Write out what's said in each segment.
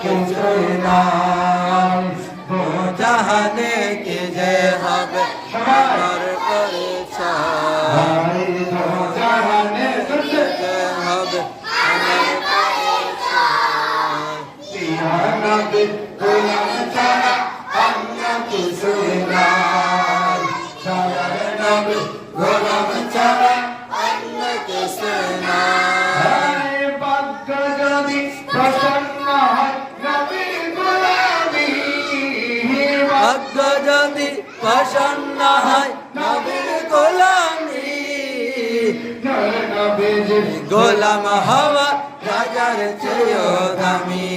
কিছুই নাই। দু জাহানে কি যে হবে আমার পরিচয়, দু জাহানে কি যে হবে আমার পরিচয়। ইয়া নবী গোলাম ছাড়া অন্য কিছুই নাই, দয়ার নবী গোলাম ছাড়া অন্য কিছুই নাই। ভাগ্য যদি প্রসন্ন হয় নবীর গোলামি, ভাগ্য যদি প্রসন্ন হয় নবীর গোলামি, নবীর গোলাম হওয়া রাজার চেয়েও দামি,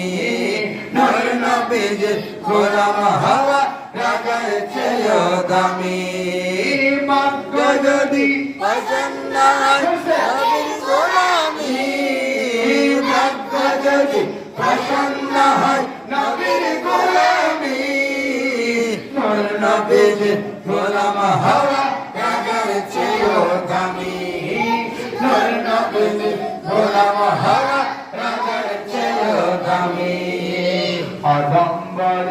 নবীর গোলাম হওয়া রাজার চেয়েও দামি। ভাগ্য যদি প্রসন্ন হয় নবীর গোলামি, ভাগ্য যদি প্রসন্ন হয় নবীর গোলামি, নবীর গোলাম হওয়া রাজার চেয়েও দামি, নবীর গোলাম হওয়া রাজার চেয়েও দামি। অদম্বর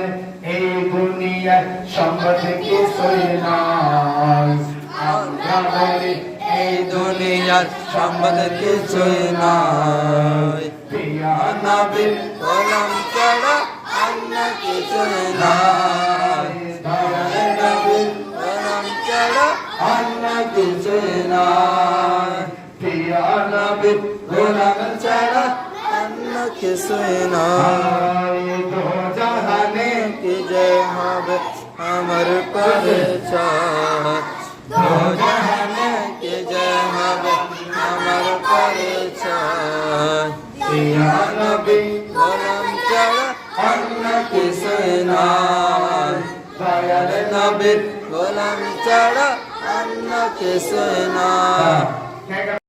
এই দুনিয়ার সম্পদ কিছুই নাই, আমরা বলি এই দুনিয়ার সম্পদ কিছুই নাই। প্রিয় নবীর গোলাম ছাড়া অন্য কিছুই নাই, দয়ার নবীর গোলাম ছাড়া অন্য কিছুই নাই। প্রিয় নবীর গোলাম ছাড়া অন্য কিছুই নাই। দু জাহানে কি যে হবে আমার পরিচয়, দু জাহানে কি যে হবে আমার পরিচয়। ইয়া নবী গোলাম ছাড়া অন্য কিছুই নাই, দয়ার নবীর গোলাম ছাড়া অন্য কিছুই নাই।